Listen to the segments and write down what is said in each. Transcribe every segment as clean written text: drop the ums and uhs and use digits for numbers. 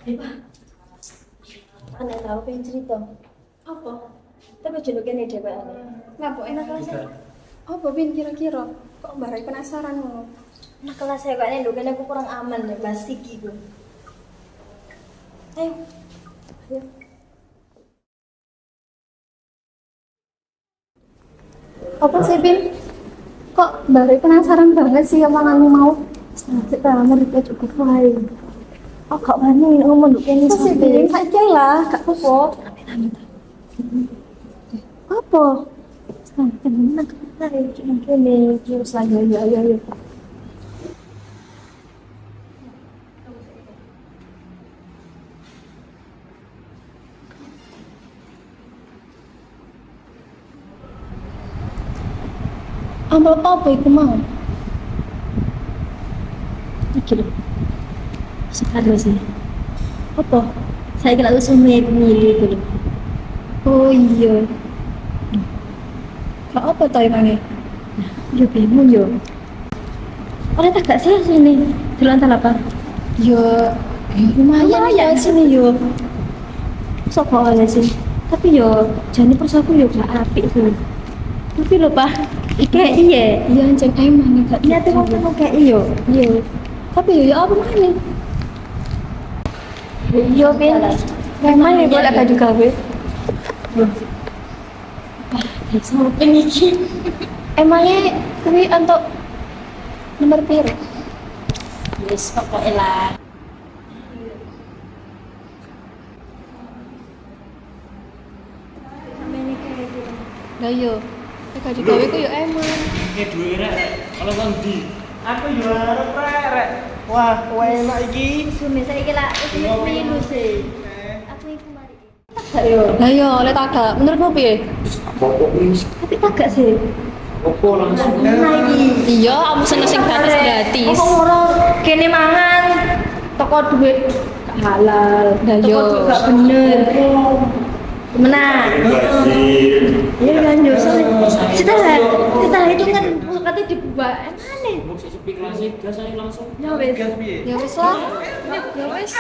Apa? Anak tahu pengen cerita. Apa? Tapi julukan ini DPR. Ngapa enak kelas? Apa Bin kira-kira? Kok barai penasaran ngono? Nah kelas saya kayaknya dulu kan aku kurang aman ya bahas siki gue. Ayo. Ayo. Apa sih Bin? Kok barai penasaran banget sih omonganmu mau? Kita mereka cukup baik. Oh kak mana ngomong dulu ini Apa sih Bin? Saja lah, gak apa-apa. Apa? Tenang, ayo cuma kene terus lagi ayo. Amplop apa iku mau? Iki lho. Sekarang sih. Apa? Saya kira tuh semua pemilih itu loh. Oh iya. Kak apa tau emangnya? Yo bingung yo. Oleh tak gak sih sini di lantai apa? Ya, lumayan ya sini yo. Sok oleh sih. Tapi yo jane persaku yo gak apik sih. Tapi lho Pak, kayak iya. iya anjing emang nih Kak. Iya tuh ngomong kayak iyo. Iya. Tapi ya apa mana? Iya Pin. Memang nih boleh kak juga weh. Sama Pin iki. Emangnya kuwi untuk nomor piro? Yes, pokoknya lah. Lah yo. Kak juga weh ku yo emang. Kayak duwe rek, kalau kan di aku yo arep rek. Wah, enak iki. Suami saya kira itu milu sih. Aku iku mari. Tak yo. Lah yo oleh tagak. Menurutmu piye? Tapi tak gak sih. Opo langsung Lagi. Iya, kamu seneng sing gratis. Kok ora kene mangan toko duit gak halal. Lah Toko yo. duit gak bener. Menang. Iya kan yo setelah itu kan katanya dibuat aneh. mau sepi kelas gas aja langsung. Ya wes. Gas piye? Ya wis lah. Ya wis.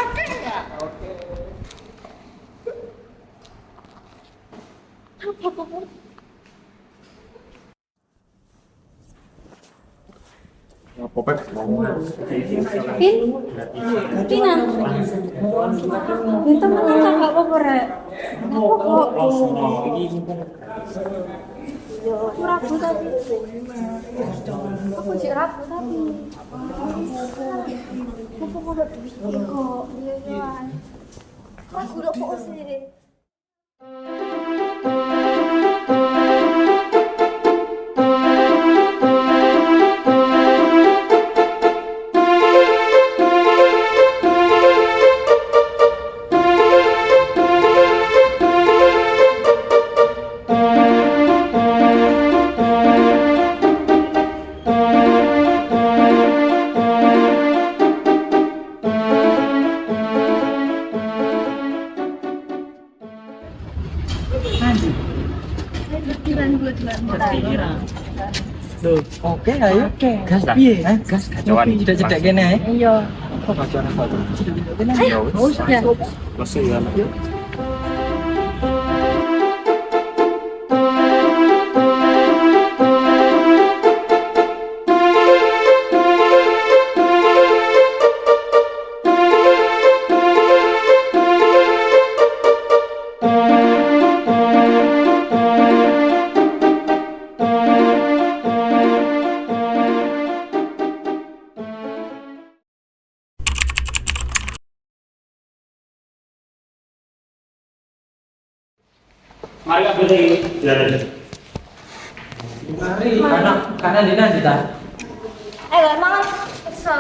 Popek mau. Pin. Pina. Itu menang kan gak apa-apa rek. Apa kok? Aku ragu tapi. Aku sih ragu tapi. Apa kok udah duit kok? Iya iya. Aku udah kok sendiri. Loh, oke ayo. Gas piye? Gas kacauan. Cedak-cedak kene ae. Iya. Kok kacauan apa tuh? Cedak-cedak kene. Ayo. Ya. Masuk ya. Mari ambil ini. Ya. Mari, karena dina kita. Emang kesel.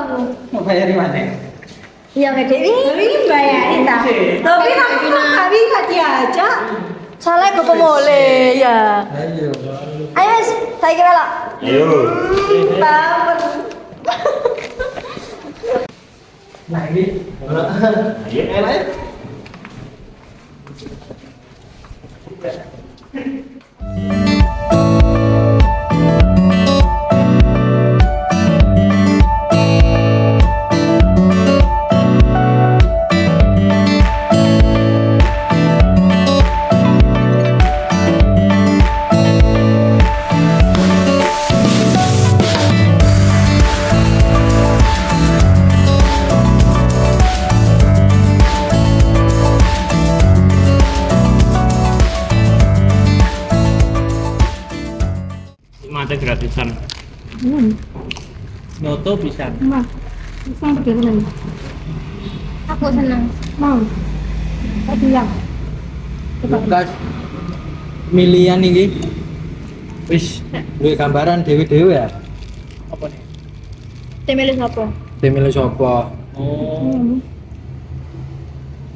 Mau bayar di mana? Iya gede. Ini bayarin ta. Tapi aku kali hati aja. Salah gue pemole ya. Ayo. Ayo wes, saya kira lah. Ayo. Tahu. Nah ini. Ayo. Enak ya? pisan. Noto pisan. Mah. Bisa berdiri. Aku senang. Mau. Tadi yang. Gas milihan iki wis duwe gambaran dhewe-dhewe ya. Apa nih? Temele sapa? Demile sapa? Oh,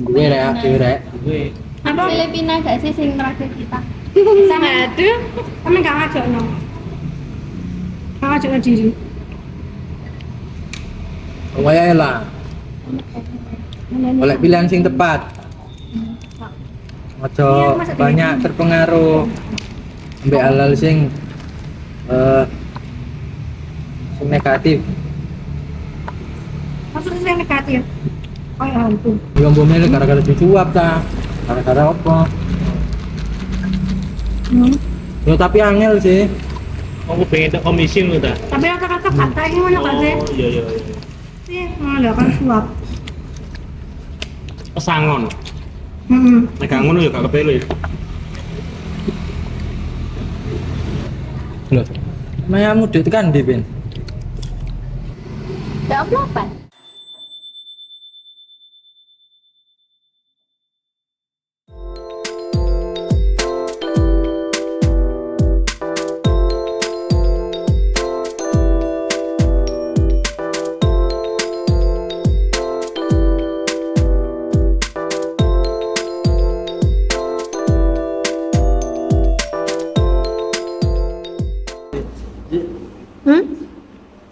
Gue rek, dhewe rek. gue. Apa? Filipina gak sih sing terakhir kita? Sama aduh. Kamu gak ngajak no. Gak ngajak diri. Wayahe lah. Oleh pilihan sing tepat. Ojo Iya, masa banyak terpengaruh ambek hal-hal sing negatif. Maksudnya saya negatif. Oh ya ampun. Yo mbok milih gara-gara dicuap ta. Gara-gara apa? Yo tapi angel sih. Aku pengen tak komisi lu ta. Tapi rata-rata kata ini mana kak sih? Oh, iya. Sih, ada kan suap. Pesangon. Nek gak ngono ya gak kepele. Loh. Mayamu duit kan di Ben. Gak apa-apa.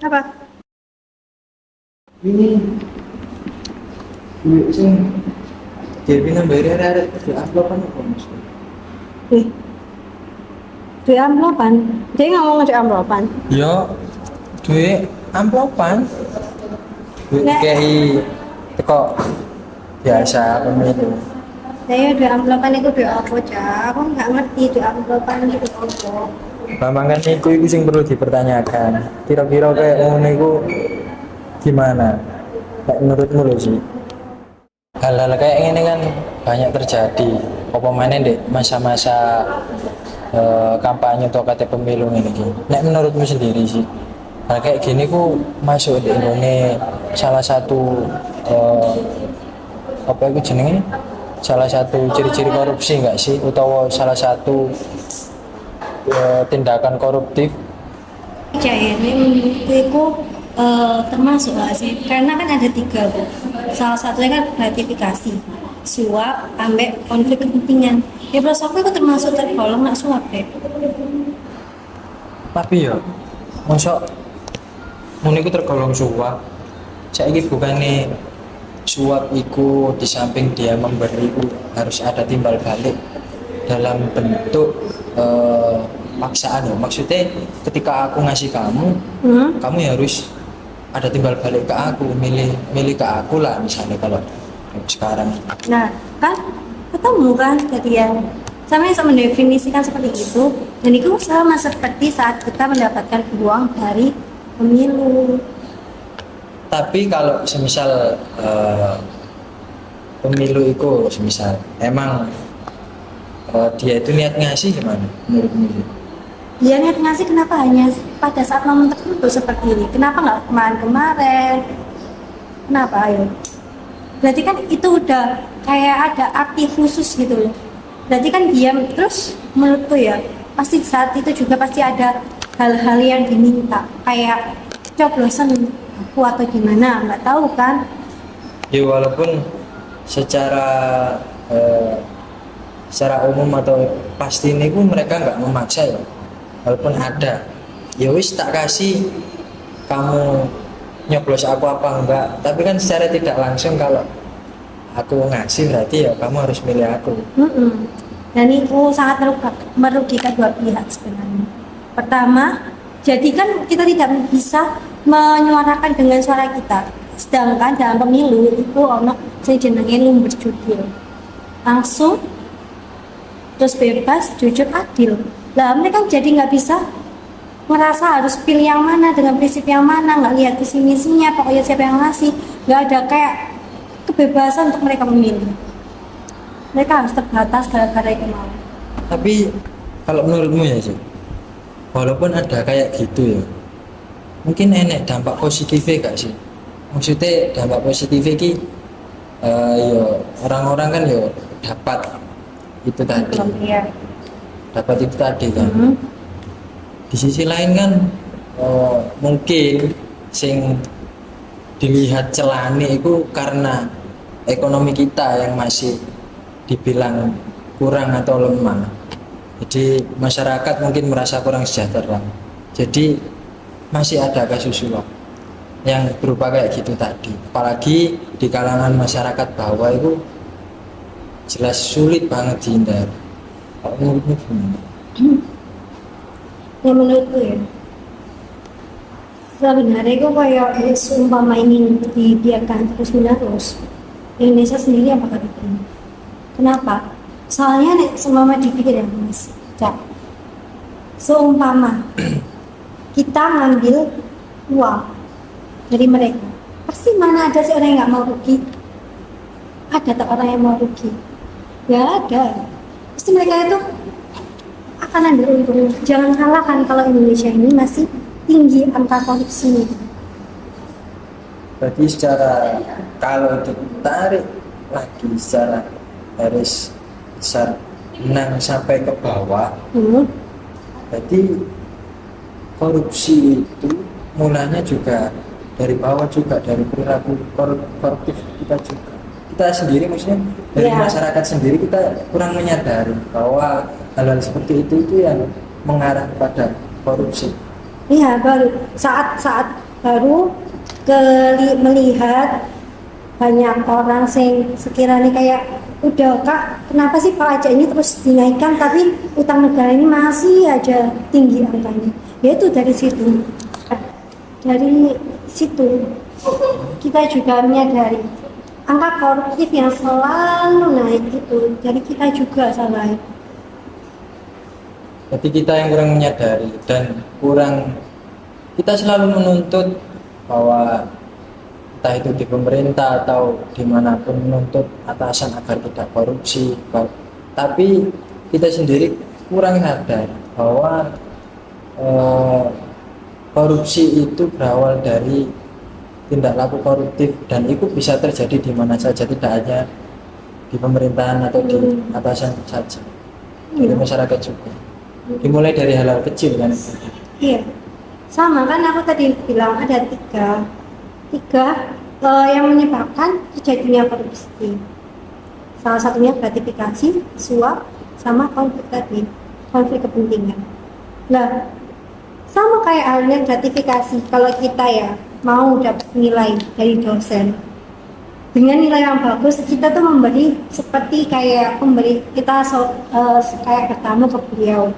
Apa? Ini duit sing jadi nambah arek di amplopan apa Mas? Di amplopan. Dia ngomong di amplopan. Yo duit amplopan. Duit Nek. KI teko biasa pemilu. Saya di amplopan itu di apa cak? Aku nggak ngerti di amplopan itu apa. Bambang kan iku sing perlu dipertanyakan. Kira-kira kayak ngono iku gimana? Kayak menurutmu lho sih. Hal-hal kayak gini kan banyak terjadi. Apa mana dek masa-masa kampanye atau kata pemilu ini gitu. Nek menurutmu sendiri sih, hal kayak gini ku masuk di Indonesia salah satu apa itu jenenge? Salah satu ciri-ciri korupsi enggak sih? Utawa salah satu tindakan koruptif? Jaya ini menurutku termasuk nggak sih? Karena kan ada 3 Bu. Salah satunya kan gratifikasi, suap, ambek konflik kepentingan. Ya menurut aku itu termasuk tergolong nak suap deh. Tapi ya mosok ngono iku tergolong suap. Saiki bukane suap iku di samping dia memberi harus ada timbal balik dalam bentuk paksaan ya. Maksudnya ketika aku ngasih kamu, kamu ya harus ada timbal balik ke aku, milih ke aku lah misalnya kalau sekarang. Nah, kan ketemu kan kalian. Sama yang mendefinisikan seperti itu, dan itu sama seperti saat kita mendapatkan uang dari pemilu. Tapi kalau semisal pemilu itu semisal emang dia itu niat ngasih gimana menurutmu? Dia niat ngasih kenapa hanya pada saat momen tertentu seperti ini? Kenapa nggak kemarin-kemarin? Kenapa ayo? Berarti kan itu udah kayak ada arti khusus gitu loh. Berarti kan diam terus menurutku ya pasti saat itu juga pasti ada hal-hal yang diminta kayak coblosan aku atau gimana nggak tahu kan? Ya walaupun secara secara umum atau pasti ini pun mereka nggak memaksa ya, walaupun ada ya wis tak kasih kamu nyoblos aku apa enggak, tapi kan secara tidak langsung kalau aku ngasih berarti ya kamu harus milih aku. Dan itu sangat merugikan dua pihak sebenarnya. Pertama, jadi kan kita tidak bisa menyuarakan dengan suara kita. Sedangkan dalam pemilu itu ono sing jenenge lumber judil. Langsung terus bebas, jujur, adil. Lah mereka kan jadi nggak bisa merasa harus pilih yang mana dengan prinsip yang mana, nggak lihat visi misinya, pokoknya siapa yang ngasih, nggak ada kayak kebebasan untuk mereka memilih. Mereka harus terbatas gara-gara itu mau. Tapi kalau menurutmu ya sih, walaupun ada kayak gitu ya, mungkin enek dampak positifnya gak sih? Maksudnya dampak positifnya ki yo orang-orang kan yo dapat itu tadi, Iya. dapat itu tadi kan. Hmm. Di sisi lain kan mungkin sing dilihat celane itu karena ekonomi kita yang masih dibilang kurang atau lemah. Jadi masyarakat mungkin merasa kurang sejahtera. Jadi masih ada kasus suap yang berupa kayak gitu tadi. Apalagi di kalangan masyarakat bawah itu jelas sulit banget dihindari. Kalau menurutmu gimana? Ya menurutku ya, sebenarnya itu kayak seumpama ini dibiarkan terus menerus, Indonesia sendiri yang bakal bikin. Kenapa? Soalnya nih seumpama dipikir ya Mas, Cak. Seumpama kita ngambil uang dari mereka, pasti mana ada sih orang yang nggak mau rugi? Ada tak orang yang mau rugi? Ya ada. Pasti mereka itu akan ambil untung. Jangan salahkan kalau Indonesia ini masih tinggi angka korupsi. Berarti secara kalau ditarik lagi secara garis besar menang sampai ke bawah, berarti korupsi itu mulanya juga dari bawah juga, dari perilaku koruptif kita juga. Kita sendiri maksudnya dari Ya. masyarakat sendiri kita kurang menyadari bahwa hal-hal seperti itu yang mengarah pada korupsi. Iya, baru saat baru melihat banyak orang yang sekiranya kayak udah Kak, kenapa sih pajak ini terus dinaikkan tapi utang negara ini masih aja tinggi angkanya? Yaitu dari situ. Dari situ kita juga menyadari angka koruptif yang selalu naik itu dari kita juga salah. Jadi kita yang kurang menyadari dan kurang, kita selalu menuntut bahwa entah itu di pemerintah atau dimanapun menuntut atasan agar tidak korupsi, tapi kita sendiri kurang sadar bahwa korupsi itu berawal dari tindak laku koruptif dan itu bisa terjadi di mana saja, tidak hanya di pemerintahan atau di atasan saja, di masyarakat juga. Dimulai dari hal-hal kecil kan. Iya, sama kan aku tadi bilang ada tiga yang menyebabkan terjadinya korupsi. Salah satunya gratifikasi, suap, sama konflik tadi, konflik kepentingan. Nah, sama kayak halnya gratifikasi, kalau kita ya mau dapat nilai dari dosen, dengan nilai yang bagus kita tuh memberi seperti kayak memberi kita kayak bertamu ke beliau,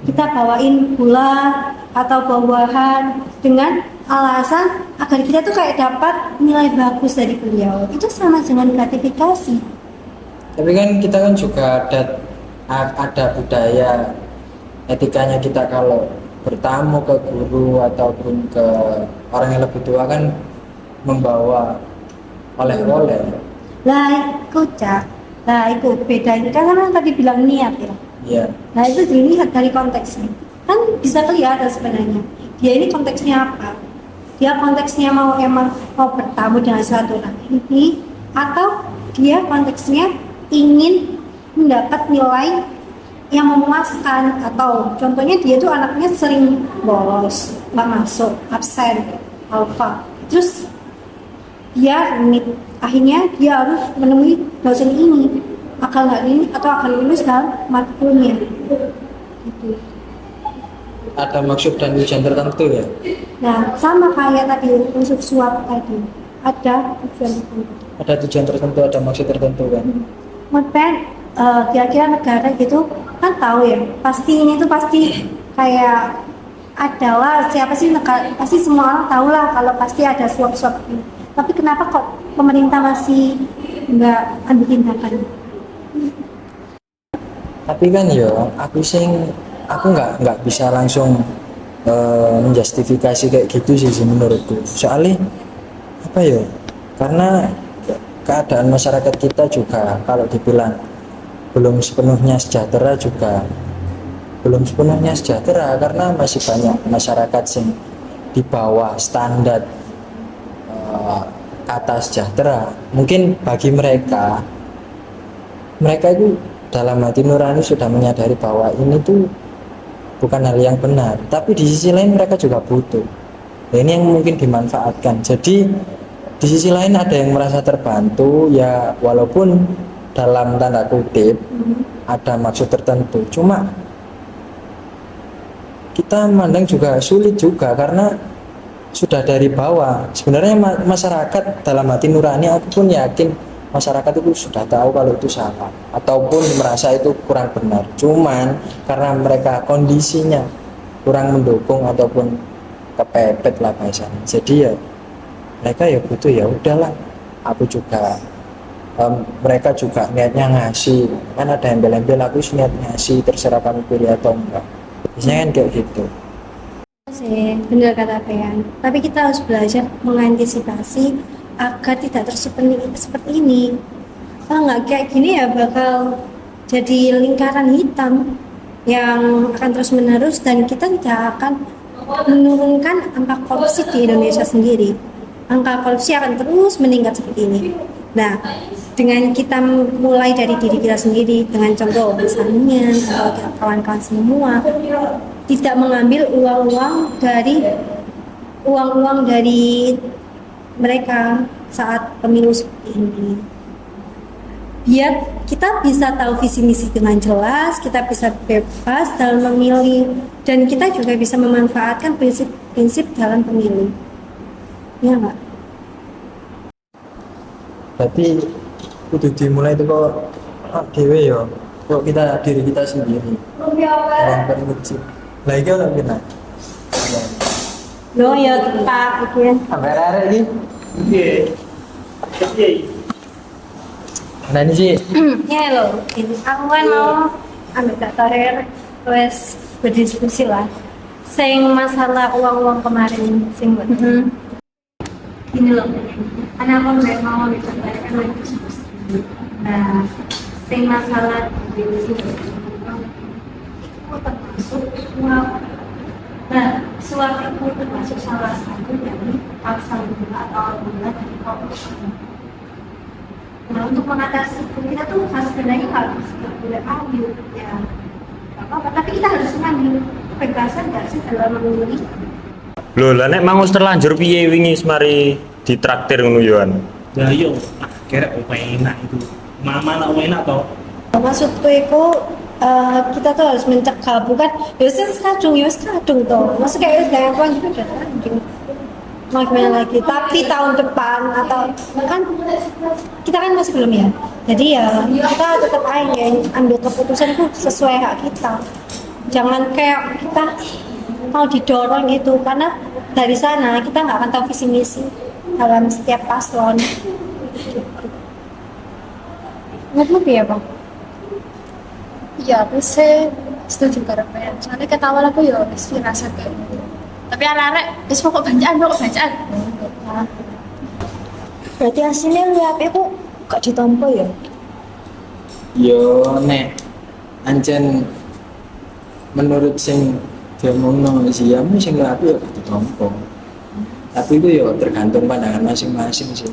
kita bawain gula atau buah-buahan dengan alasan agar kita tuh kayak dapat nilai bagus dari beliau. Itu sama dengan gratifikasi. Tapi kan kita kan juga ada budaya etikanya kita kalau bertamu ke guru ataupun ke orang yang lebih tua kan membawa oleh-oleh. Lah itu Cak, lah itu beda. Kan tadi bilang niat ya. Iya. Nah itu dilihat dari konteksnya, kan bisa kelihatan sebenarnya dia ini konteksnya apa. Dia konteksnya emang mau bertamu dengan suatu orang ini, atau dia konteksnya ingin mendapat nilai yang memuaskan, atau contohnya dia tuh anaknya sering bolos, nggak masuk, absen, alfa, terus dia akhirnya dia harus menemui dosen ini akan nggak ini atau akan lulus dalam matkulnya gitu. Ada maksud dan tujuan tertentu ya. Nah sama kayak tadi unsur suap tadi, ada tujuan tertentu. Ada tujuan tertentu, ada maksud tertentu kan. Kemudian kira-kira negara gitu kan tahu ya, pasti ini tuh pasti kayak adalah siapa sih negara, pasti semua orang tahu lah kalau pasti ada suap-suap ini. Tapi kenapa kok pemerintah masih nggak ambil tindakan? Tapi kan ya aku nggak bisa langsung menjustifikasi kayak gitu sih menurutku. Soalnya apa ya? Karena keadaan masyarakat kita juga kalau dibilang belum sepenuhnya sejahtera juga belum sepenuhnya sejahtera karena masih banyak masyarakat yang di bawah standar kata sejahtera. Mungkin bagi mereka itu dalam hati nurani sudah menyadari bahwa ini tuh bukan hal yang benar, tapi di sisi lain mereka juga butuh. Nah, ini yang mungkin dimanfaatkan. Jadi di sisi lain ada yang merasa terbantu ya, walaupun dalam tanda kutip ada maksud tertentu, cuma kita memandang juga sulit juga karena sudah dari bawah. Sebenarnya masyarakat dalam hati nurani, aku pun yakin masyarakat itu sudah tahu kalau itu salah ataupun merasa itu kurang benar, cuman karena mereka kondisinya kurang mendukung ataupun kepepet lah bahasanya, jadi ya mereka ya butuh, ya udahlah aku juga mereka juga niatnya ngasih, kan ada embel-embel aku niat ngasih, terserah kamu pilih atau enggak, biasanya kan kayak gitu Sih, benar kata Pean. Tapi kita harus belajar mengantisipasi agar tidak terus seperti ini. Kalau nggak kayak gini ya bakal jadi lingkaran hitam yang akan terus menerus dan kita tidak akan menurunkan angka korupsi di Indonesia sendiri. Angka korupsi akan terus meningkat seperti ini. Nah, dengan kita mulai dari diri kita sendiri, dengan contoh misalnya atau kawan-kawan semua tidak mengambil uang-uang dari mereka saat pemilu seperti ini. Biar kita bisa tahu visi misi dengan jelas, kita bisa bebas dalam memilih, dan kita juga bisa memanfaatkan prinsip-prinsip dalam pemilu. Ya nggak? berarti kudu dimulai itu kok dewe ya, kok kita diri kita sendiri yang paling kecil lagi orang kita Lo ya tepat, gitu ya. sampai hari ini Iya. Iya. nah ini sih Ya lo, ini aku kan mau ambil daftar wes berdiskusi lah. Sing masalah uang-uang kemarin, sing buat ini loh. Karena aku nggak mau disampaikan lagi diskusi. Nah, sing masalah di sini itu termasuk suap. Nah, suap itu termasuk salah satu dari pasal gula atau gula dari korupsi. Nah, untuk mengatasi itu kita tuh sebenarnya harus nggak boleh ambil ya nggak apa-apa, tapi kita harus mengambil kebebasan nggak sih dalam memilih. Lho, lah nek mangus terlanjur piye wingi semari ditraktir ngono yoan. Nah, yo, kira enak itu. Mama nak enak toh. Maksudku itu kita tuh harus mencegah, bukan yus kadung toh. Maksud kayak yus gaya uang juga udah lanjut. Mau gimana lagi? Tapi tahun depan atau kan kita kan masih belum ya. Jadi ya kita tetap aja ambil keputusan itu sesuai hak kita. Jangan kayak kita mau didorong gitu, karena dari sana kita nggak akan tahu visi misi dalam setiap paslon. Menurutmu ya bang? Iya, aku sih setuju karo Pen. Soalnya kata awal aku ya wis firasat kayak gitu. Tapi arek-arek wis pokok bacaan. Berarti hasilnya lu HP ku gak ditompo ya? yo nek ancen menurut sing diomongno siamu sing api ya kudu tompo, tapi itu ya tergantung pandangan masing-masing sih.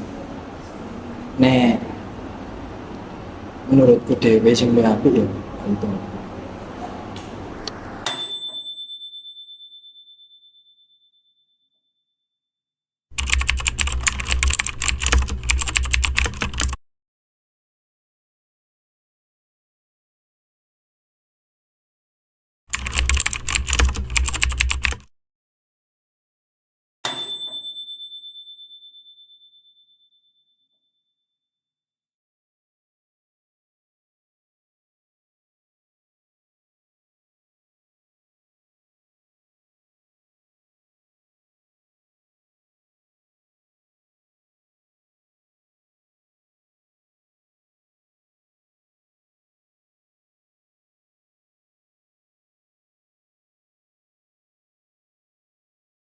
Nek menurutku dhewe sing api ya itu